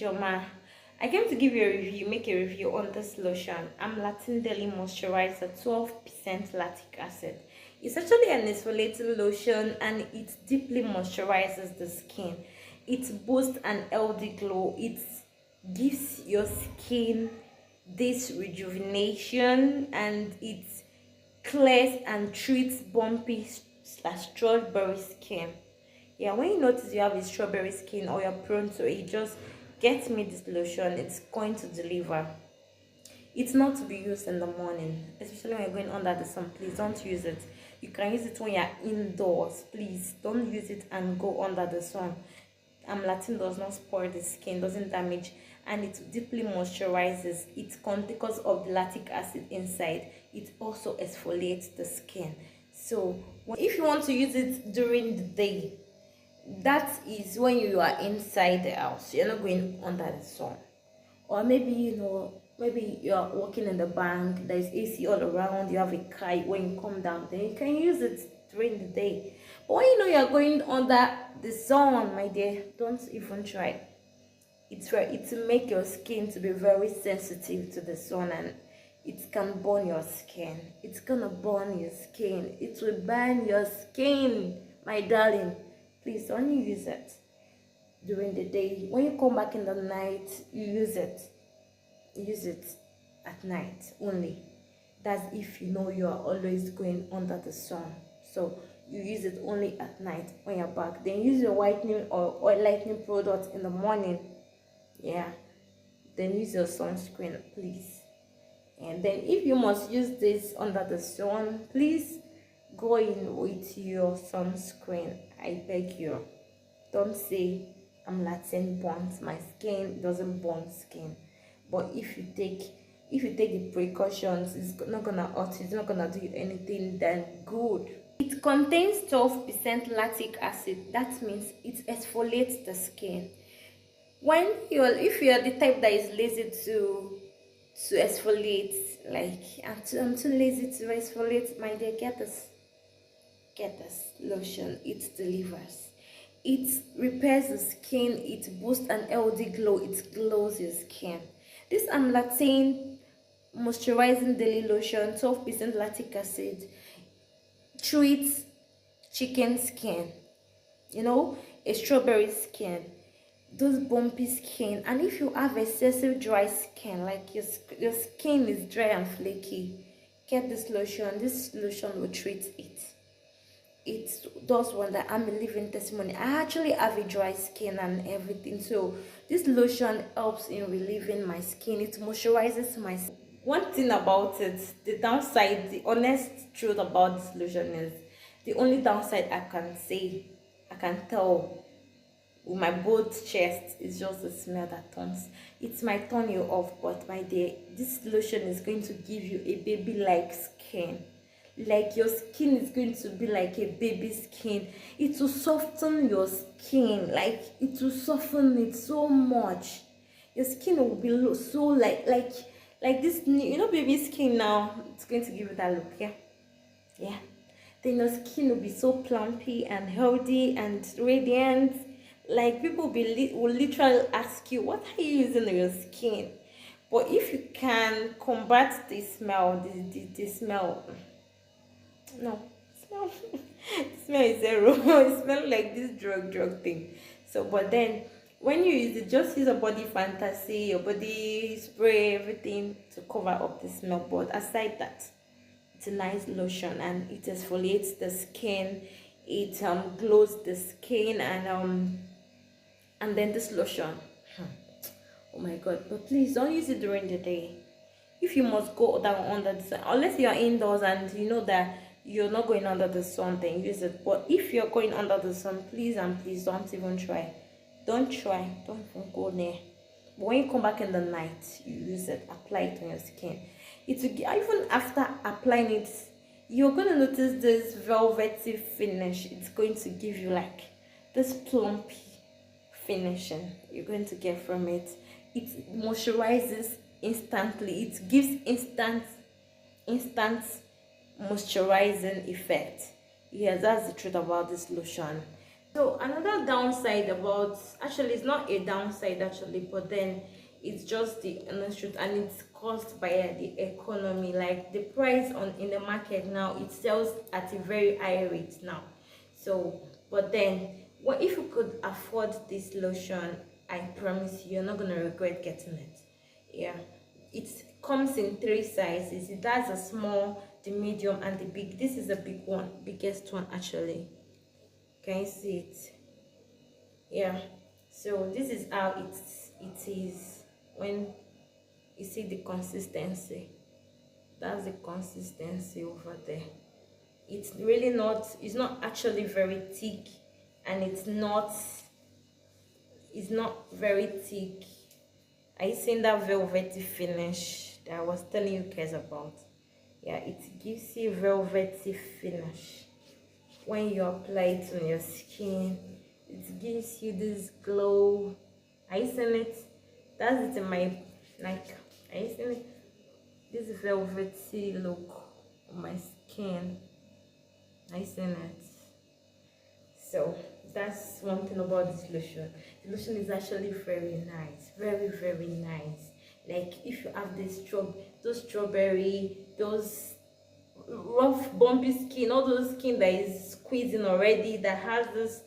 Joma. I came to give you a review, make a review on this lotion, Amlactin Daily Moisturizer, 12% lactic acid. It's actually an exfoliating lotion and it deeply moisturizes the skin. It boosts an healthy glow. It gives your skin this rejuvenation and it clears and treats bumpy / strawberry skin. Yeah, when you notice you have a strawberry skin or you're prone to it, just get me this lotion. It's going to deliver. It's not to be used in the morning, especially when you're going under the sun. Please don't use it. You can use it when you're indoors. Please don't use it and go under the sun. Amlactin does not spoil the skin, doesn't damage, and it deeply moisturizes. Because of the lactic acid inside, it also exfoliates the skin. So if you want to use it during the day, that is when you are inside the house, you're not going under the sun. Or maybe maybe you are working in the bank, there's AC all around, you have a car, when you come down, then you can use it during the day. But when you're going under the sun, my dear, don't even try. It will make your skin to be very sensitive to the sun, and it can burn your skin. It's gonna burn your skin. It will burn your skin, my darling. Please don't use it during the day. When you come back in the night, you use it. Use it at night only. That's if you know you are always going under the sun. So you use it only at night when you're back. Then use your whitening or oil lightening product in the morning. Yeah. Then use your sunscreen, please. And then if you must use this under the sun, please go in with your sunscreen. I beg you. Don't say Amlactin burns my skin. It doesn't burn skin. But if you take the precautions, it's not gonna hurt you, it's not gonna do you anything then good. It contains 12% lactic acid. That means it exfoliates the skin. If you're the type that is lazy to exfoliate, like I'm too lazy to exfoliate, my dear, get this lotion. It delivers. It repairs the skin. It boosts an healthy glow. It glows your skin. This Amlactin Moisturizing Daily Lotion, 12% lactic acid, treats chicken skin, a strawberry skin, those bumpy skin. And if you have excessive dry skin, like your skin is dry and flaky, get this lotion. This lotion will treat it. It does wonder. I'm a living testimony. I actually have a dry skin and everything, so this lotion helps in relieving my skin. It moisturizes my skin. One thing about it, the downside, the honest truth about this lotion is, the only downside I can tell with my both chest is just the smell that turns. It might turn you off, but my dear, this lotion is going to give you a baby-like skin. Like your skin is going to be like a baby skin. It will soften your skin. Like it will soften it so much. Your skin will be so like this, baby skin now. It's going to give you that look. Yeah. Then your skin will be so plumpy and healthy and radiant. Like people will literally ask you, what are you using on your skin? But if you can combat the smell, the smell. No, smell is zero. It smells like this drug thing. So, but then when you use it, just use a body fantasy, your body spray, everything to cover up the smell. But aside that, it's a nice lotion and it exfoliates the skin. It glows the skin, and then this lotion. Oh my God! But please don't use it during the day. If you must go down under the sun, unless you are indoors and you know that you're not going under the sun, then use it. But if you're going under the sun, please don't even try. Don't even go there. But when you come back in the night, you use it. Apply it on your skin. Even after applying it, you're going to notice this velvety finish. It's going to give you like this plumpy finishing you're going to get from it. It moisturizes instantly. It gives instant moisturizing effect. Yes, that's the truth about this lotion. So another downside about, actually it's not a downside actually, but then it's just the honest truth, and it's caused by the economy. Like the price on in the market now, it sells at a very high rate now. So but then, what if you could afford this lotion, I promise you, you're not gonna regret getting it. Yeah, it comes in 3 sizes. It has a small, the medium, and the big. This is a big one, biggest one actually. Can you see it? Yeah, so this is how it is when you see the consistency. That's the consistency over there. It's really not, it's not actually very thick, and it's not very thick. Are you seeing that velvety finish that I was telling you guys about? Yeah, it gives you velvety finish when you apply it on your skin. It gives you this glow. Are you seeing it? That's it in my, like, are you seeing it? This velvety look on my skin. Are you seeing it? So that's one thing about this lotion. The lotion is actually very nice, very nice. Like if you have this those strawberry, those rough bumpy skin, all those skin that is squeezing already, that has this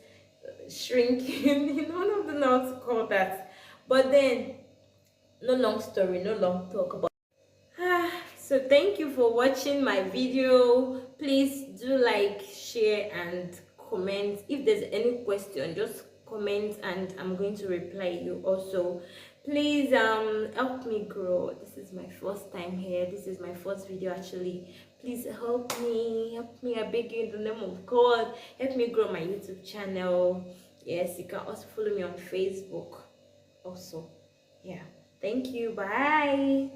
shrinking, you know, I don't know how to call that. But then, no long story, no long talk about. So thank you for watching my video. Please do like, share, and comment. If there's any question, just comment and I'm going to reply you. Also, please help me grow. This is my first time here. This is my first video actually. Please help me, I beg you in the name of God. Help me grow my YouTube channel. Yes, you can also follow me on Facebook also. Yeah, thank you, bye.